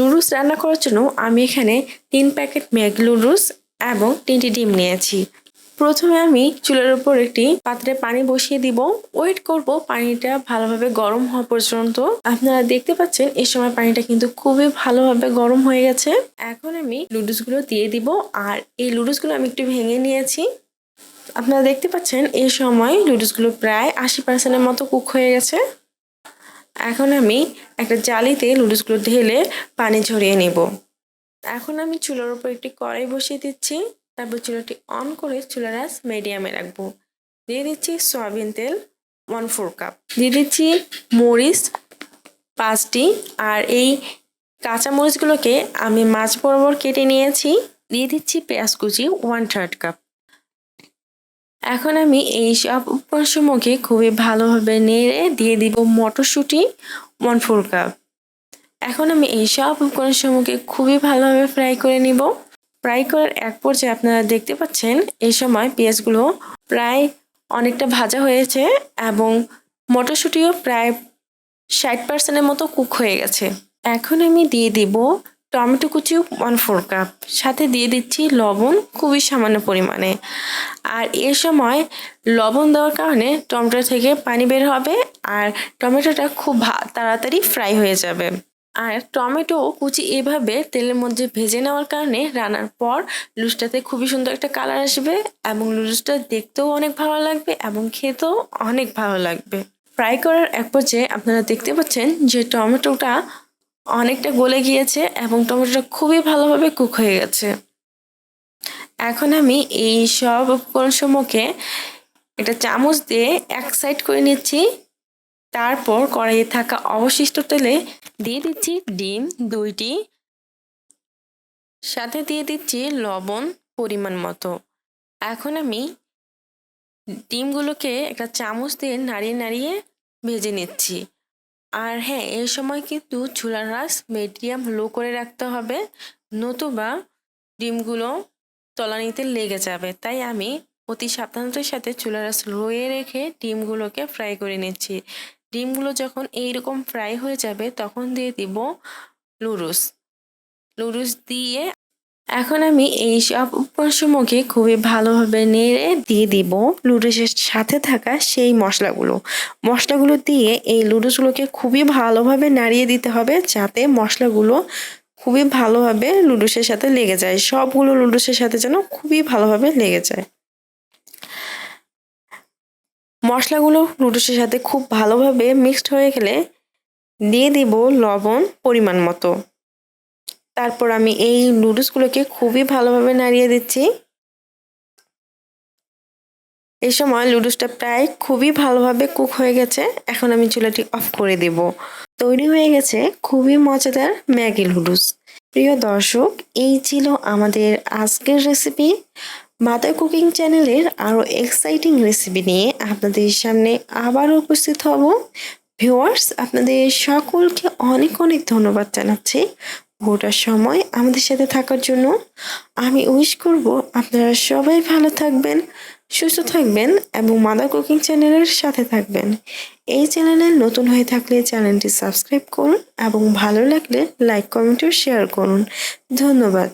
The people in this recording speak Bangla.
নুডলস রান্না করার জন্য আমি এখানে 3 প্যাকেট ম্যাগি নুডলস এবং 3টি ডিম নিয়েছি। প্রথমে আমি চুলার উপর একটি পাত্রে পানি বসিয়ে দিব। ওয়েট করব পানিটা ভালোভাবে গরম হওয়া পর্যন্ত। আপনারা দেখতে পাচ্ছেন এই সময় পানিটা কিন্তু খুবই ভালোভাবে গরম হয়ে গেছে। এখন আমি নুডলসগুলো দিয়ে দিব, আর এই নুডলসগুলো আমি একটু ভেঙে নিয়েছি। আপনারা দেখতে পাচ্ছেন এই সময় নুডলসগুলো প্রায় 80% মতো কুক হয়ে গেছে। এখন আমি একটা জালিতে নুডলসগুলো ঢেলে পানি ঝরিয়ে নেব। এখন আমি চুলার উপর একটি কড়াই বসিয়ে দিচ্ছি। তারপর চুলাটি অন করে চুলার আঁচ মিডিয়ামে রাখবো। দিয়ে দিচ্ছি সয়াবিন তেল 1/4 কাপ। দিয়ে দিচ্ছি মরিচ 5টি, আর এই কাঁচা মরিচগুলোকে আমি মাঝ বরাবর কেটে নিয়েছি। দিয়ে দিচ্ছি পেঁয়াজ কুচি 1/3 কাপ। এখন আমি এই সব উপকরণসমূহকে খুবই ভালোভাবে নেড়ে দিয়ে দিব মটরশুঁটি 1/4 কাপ। এখন আমি এই সব উপকরণসমূহকে খুবই ভালোভাবে ফ্রাই করে নিব। ফ্রাই করার এক পর্যায়ে আপনারা দেখতে পাচ্ছেন এই সময় পেঁয়াজগুলো প্রায় অনেকটা ভাজা হয়েছে এবং মটরশুঁটিও প্রায় 60% মতো কুক হয়ে গেছে। এখন আমি দিয়ে দিব টমেটো কুচি 1/4 কাপ, সাথে দিয়ে দিচ্ছি লবণ খুবই সামান্য পরিমাণে। আর এ সময় লবণ দেওয়ার কারণে টমেটো থেকে পানি বের হবে আর টমেটোটা খুব তাড়াতাড়ি ফ্রাই হয়ে যাবে। আর টমেটো কুচি এভাবে তেলের মধ্যে ভেজে নেওয়ার কারণে রান্নার পর লুচটাতে খুবই সুন্দর একটা কালার আসবে এবং লুচটা দেখতেও অনেক ভালো লাগবে এবং খেতেও অনেক ভালো লাগবে। ফ্রাই করার এক পর্যায়ে আপনারা দেখতে পাচ্ছেন যে টমেটোটা অনেকটা গলে গিয়েছে এবং টমেটোটা খুবই ভালোভাবে কুক হয়ে গেছে। এখন আমি এই সব উপকরণসমূহকে একটা চামচ দিয়ে এক সাইড করে নিচ্ছি। তারপর কড়াইয়ে থাকা অবশিষ্ট তেলে দিয়ে দিচ্ছি ডিম 2টি, সাথে দিয়ে দিচ্ছি লবণ পরিমাণ মতো। এখন আমি ডিমগুলোকে একটা চামচ দিয়ে নাড়িয়ে নাড়িয়ে ভেজে নিচ্ছি। আর হ্যাঁ, এই সময় কিন্তু চুলার আঁচ মিডিয়াম লো করে রাখতে হবে, নতুবা ডিমগুলো তলানিতে লেগে যাবে। তাই আমি অতি সাবধানতার সাথে চুলার আঁচ লোয়ে রেখে ডিমগুলোকে ফ্রাই করে নিচ্ছি। ডিমগুলো যখন এইরকম ফ্রাই হয়ে যাবে তখন দিয়ে দিব নুডলস দিয়ে এখন আমি এই সব উপকরণসমূহকে খুবই ভালোভাবে নেড়ে দিয়ে দিব নুডলসের সাথে থাকা সেই মশলাগুলো দিয়ে এই নুডলসগুলোকে খুবই ভালোভাবে নাড়িয়ে দিতে হবে, যাতে মশলাগুলো খুবই ভালোভাবে নুডলসের সাথে লেগে যায়। সবগুলো নুডলসের সাথে যেন খুবই ভালোভাবে লেগে যায়। মশলাগুলো নুডলসের সাথে খুব ভালোভাবে মিক্সড হয়ে গেলে দিয়ে দিব লবণ পরিমাণ মতো। তারপর আমি এই নুডলসগুলোকে খুবই ভালোভাবে নাড়িয়ে দিচ্ছি। এই সময় নুডলসটা প্রায় খুবই ভালোভাবে কুক হয়ে গেছে। এখন আমি চুলাটি অফ করে দেব। তৈরি হয়ে গেছে খুবই মজাদার ম্যাগি নুডলস। প্রিয় দর্শক, এই ছিল আমাদের আজকের রেসিপি। মাদার কুকিং চ্যানেলের আরও এক্সাইটিং রেসিপি নিয়ে আপনাদের সামনে আবার উপস্থিত হব। ভিউয়ার্স, আপনাদের সকলকে অনেক অনেক ধন্যবাদ জানাচ্ছি পুরোটা সময় আমাদের সাথে থাকার জন্য। আমি উইশ করব আপনারা সবাই ভালো থাকবেন, সুস্থ থাকবেন এবং মাদার কুকিং চ্যানেলের সাথে থাকবেন। এই চ্যানেলে নতুন হয়ে থাকলে চ্যানেলটি সাবস্ক্রাইব করুন এবং ভালো লাগলে লাইক, কমেন্ট ও শেয়ার করুন। ধন্যবাদ।